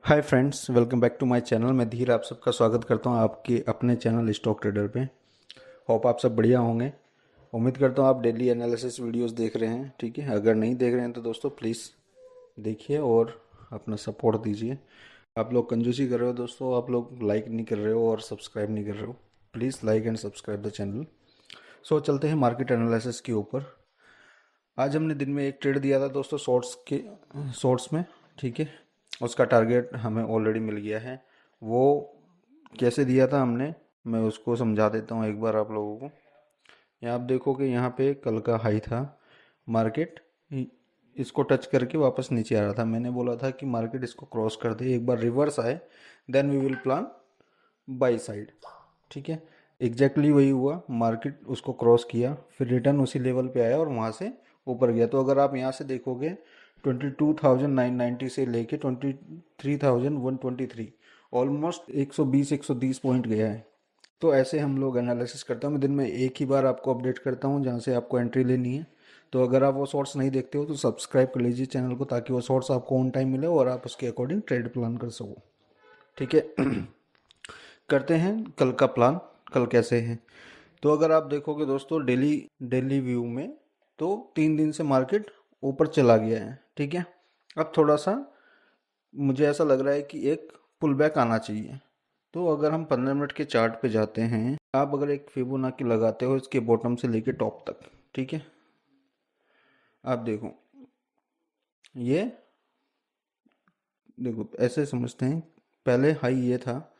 Hi friends, welcome back to my channel. मैं धीर आप सबका स्वागत करता हूं आपके अपने चैनल स्टॉक ट्रेडर पे। होप आप सब बढ़िया होंगे। उम्मीद करता हूं आप डेली एनालिसिस वीडियोस देख रहे हैं। ठीक है, अगर नहीं देख रहे हैं तो दोस्तों प्लीज़ देखिए और अपना सपोर्ट दीजिए। आप लोग कंजूसी कर रहे हो दोस्तों, आप लोग लाइक नहीं कर रहे हो और सब्सक्राइब नहीं कर रहे हो। Please like and subscribe the channel. So चलते हैं मार्केट एनालिसिस के ऊपर। आज हमने दिन में एक ट्रेड दिया था दोस्तों, शॉर्ट्स में। ठीक है, उसका टारगेट हमें ऑलरेडी मिल गया है। वो कैसे दिया था हमने, मैं उसको समझा देता हूँ एक बार आप लोगों को। यहाँ आप देखोगे, यहाँ पे कल का हाई था। मार्केट इसको टच करके वापस नीचे आ रहा था। मैंने बोला था कि मार्केट इसको क्रॉस कर दे, एक बार रिवर्स आए, then we will plan buy side. ठीक है, एग्जैक्टली वही हुआ। मार्केट उसको क्रॉस किया, फिर रिटर्न उसी लेवल पे आया और वहाँ से ऊपर गया। तो अगर आप यहाँ से देखोगे 22,990 से लेके 23,123, ऑलमोस्ट 120-130 पॉइंट गया है। तो ऐसे हम लोग एनालिसिस करते हैं। मैं दिन में एक ही बार आपको अपडेट करता हूँ जहाँ से आपको एंट्री लेनी है। तो अगर आप वो शॉर्ट्स नहीं देखते हो तो सब्सक्राइब कर लीजिए चैनल को, ताकि वो शॉर्ट्स आपको ऑन टाइम मिले और आप उसके अकॉर्डिंग ट्रेड प्लान कर सको। ठीक है। करते हैं कल का प्लान। कल कैसे है, तो अगर आप देखोगे दोस्तों डेली डेली व्यू में, तो 3 दिन से मार्केट ऊपर चला गया है। ठीक है, अब थोड़ा सा मुझे ऐसा लग रहा है कि एक पुल बैक आना चाहिए। तो अगर हम 15 मिनट के चार्ट पे जाते हैं, आप अगर एक फिबोनाची लगाते हो इसके बॉटम से लेके टॉप तक, ठीक है, आप देखो, ये देखो ऐसे समझते हैं। पहले हाई ये था,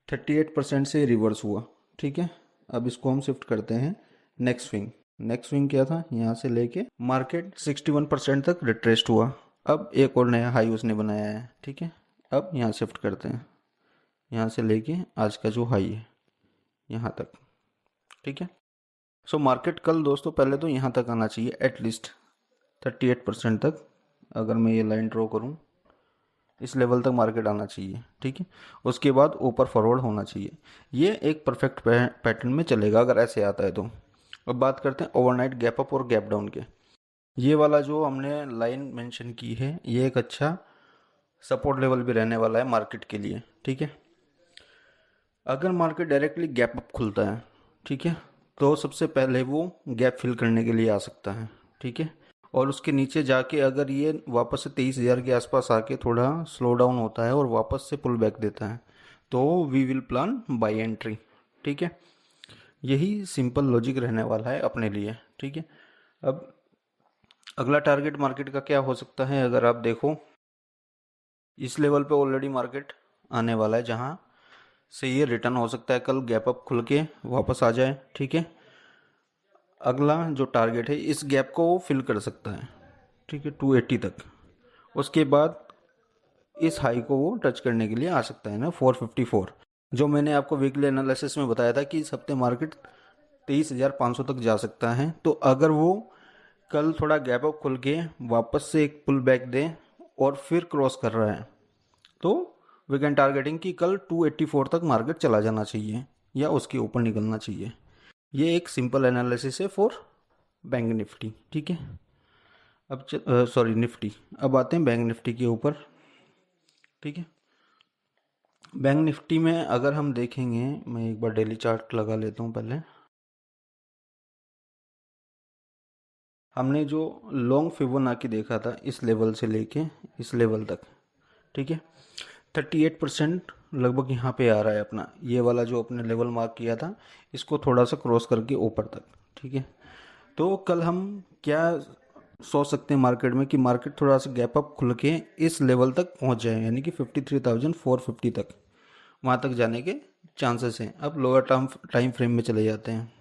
38% से रिवर्स हुआ। ठीक है, अब इसको हम शिफ्ट करते हैं नेक्स्ट स्विंग। नेक्स्ट स्विंग क्या था, यहाँ से लेके मार्केट 61% तक रिट्रेस्ड हुआ। अब एक और नया हाई उसने बनाया है। ठीक है, अब यहाँ शिफ्ट करते हैं, यहाँ से लेके आज का जो हाई है यहाँ तक। ठीक है, सो मार्केट कल दोस्तों पहले तो यहाँ तक आना चाहिए, एटलीस्ट 38% तक। अगर मैं ये लाइन ड्रॉ करूँ, इस लेवल तक मार्केट आना चाहिए। ठीक है, उसके बाद ऊपर फॉरवर्ड होना चाहिए। ये एक परफेक्ट पैटर्न में चलेगा अगर ऐसे आता है तो। अब बात करते हैं ओवरनाइट गैप अप और गैप डाउन के। ये वाला जो हमने लाइन मेंशन की है, ये एक अच्छा सपोर्ट लेवल भी रहने वाला है मार्केट के लिए। ठीक है, अगर मार्केट डायरेक्टली गैप अप खुलता है, ठीक है, तो सबसे पहले वो गैप फिल करने के लिए आ सकता है। ठीक है, और उसके नीचे जाके अगर ये वापस से 23,000 के आसपास आके थोड़ा स्लो डाउन होता है और वापस से पुल बैक देता है, तो we will plan buy entry. ठीक है, यही सिंपल लॉजिक रहने वाला है अपने लिए। ठीक है, अब अगला टारगेट मार्केट का क्या हो सकता है, अगर आप देखो इस लेवल पे ऑलरेडी मार्केट आने वाला है, जहाँ से ये रिटर्न हो सकता है कल गैप अप खुल के वापस आ जाए। ठीक है, अगला जो टारगेट है इस गैप को वो फिल कर सकता है। ठीक है, 280 तक। उसके बाद इस हाई को वो टच करने के लिए आ सकता है ना, 454, जो मैंने आपको वीकली एनालिसिस में बताया था कि इस हफ्ते मार्केट 23,500 तक जा सकता है। तो अगर वो कल थोड़ा गैप अप खुल के वापस से एक पुल बैक दे और फिर क्रॉस कर रहा है, तो वी कैन टारगेटिंग कि कल 284 तक मार्केट चला जाना चाहिए या उसके ऊपर निकलना चाहिए। ये एक सिंपल एनालिसिस है फॉर बैंक निफ्टी। ठीक है, अब सॉरी निफ्टी। अब आते हैं बैंक निफ्टी के ऊपर। ठीक है, बैंक निफ्टी में अगर हम देखेंगे, मैं एक बार डेली चार्ट लगा लेता हूँ पहले। हमने जो लॉन्ग फिबोनाची देखा था इस लेवल से लेके इस लेवल तक, ठीक है, 38% लगभग यहाँ पे आ रहा है अपना। ये वाला जो अपने लेवल मार्क किया था, इसको थोड़ा सा क्रॉस करके ऊपर तक। ठीक है, तो कल हम क्या सोच सकते हैं मार्केट में, कि मार्केट थोड़ा सा गैप अप खुल के इस लेवल तक पहुंच जाए, यानी कि 53,450 तक, वहाँ तक जाने के चांसेस हैं। अब लोअर टाइम फ्रेम में चले जाते हैं।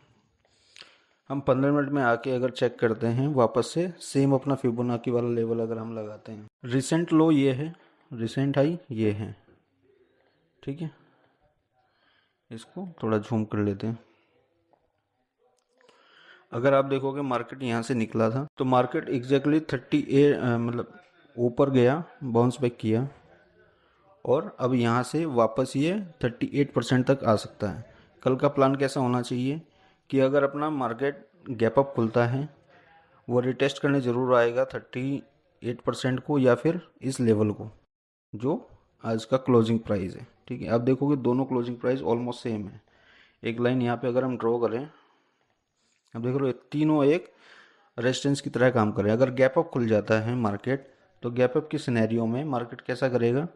हम 15 मिनट में आके अगर चेक करते हैं, वापस से सेम अपना फिबोनाची वाला लेवल अगर हम लगाते हैं, रिसेंट लो ये है, रिसेंट हाई ये है। ठीक है, इसको थोड़ा झूम कर लेते हैं। अगर आप देखोगे मार्केट यहाँ से निकला था, तो मार्केट एग्जैक्टली 38 मतलब ऊपर गया, बाउंस बैक किया, और अब यहाँ से वापस ये 38% तक आ सकता है। कल का प्लान कैसा होना चाहिए कि अगर अपना मार्केट गैप अप खुलता है, वो रिटेस्ट करने ज़रूर आएगा 38% को, या फिर इस लेवल को जो आज का क्लोजिंग प्राइस है। ठीक है, अब देखोगे दोनों क्लोजिंग प्राइस ऑलमोस्ट सेम है। एक लाइन यहाँ पे अगर हम ड्रॉ करें, अब देख रहे हो तीनों एक रेजिस्टेंस की तरह काम कर रहे हैं। अगर गैप अप खुल जाता है मार्केट, तो गैप अप की सिनेरियो में मार्केट कैसा करेगा,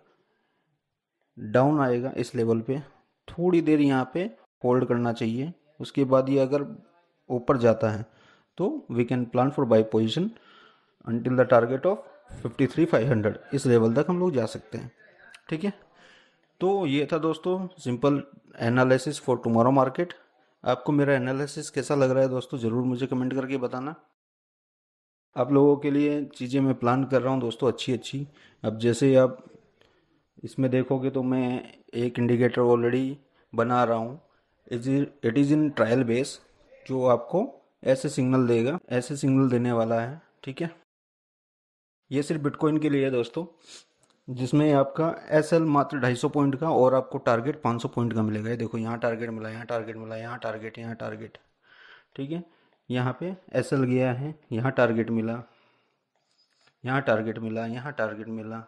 डाउन आएगा इस लेवल पे, थोड़ी देर यहाँ पे होल्ड करना चाहिए। उसके बाद ये अगर ऊपर जाता है तो we can plan for buy position until the target of 53,500, इस लेवल तक हम लोग जा सकते हैं। ठीक है, तो ये था दोस्तों simple analysis for tomorrow market. आपको मेरा एनालिसिस कैसा लग रहा है दोस्तों, ज़रूर मुझे कमेंट करके बताना। आप लोगों के लिए चीज़ें मैं प्लान कर रहा हूँ दोस्तों अच्छी अच्छी। अब जैसे आप इसमें देखोगे तो मैं एक इंडिकेटर ऑलरेडी बना रहा हूँ, it is in trial base, जो आपको ऐसे सिग्नल देगा, ऐसे सिग्नल देने वाला है। ठीक है, ये सिर्फ बिटकॉइन के लिए है दोस्तों, जिसमें आपका एसएल मात्र 250 पॉइंट का और आपको टारगेट 500 पॉइंट का मिलेगा। ये देखो यहाँ टारगेट मिला, यहाँ टारगेट मिला, यहाँ टारगेट, यहाँ टारगेट। ठीक है, यहाँ पे एसएल गया है, यहाँ टारगेट मिला, यहाँ टारगेट मिला, यहाँ टारगेट मिला,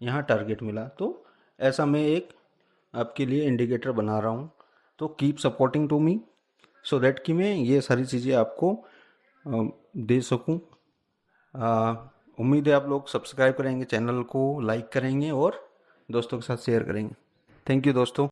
यहाँ टारगेट मिला। तो ऐसा मैं एक आपके लिए इंडिकेटर बना रहा हूँ। तो keep supporting to me so that कि मैं ये सारी चीज़ें आपको दे सकूँ। उम्मीद है आप लोग सब्सक्राइब करेंगे, चैनल को लाइक करेंगे और दोस्तों के साथ शेयर करेंगे। थैंक यू दोस्तों।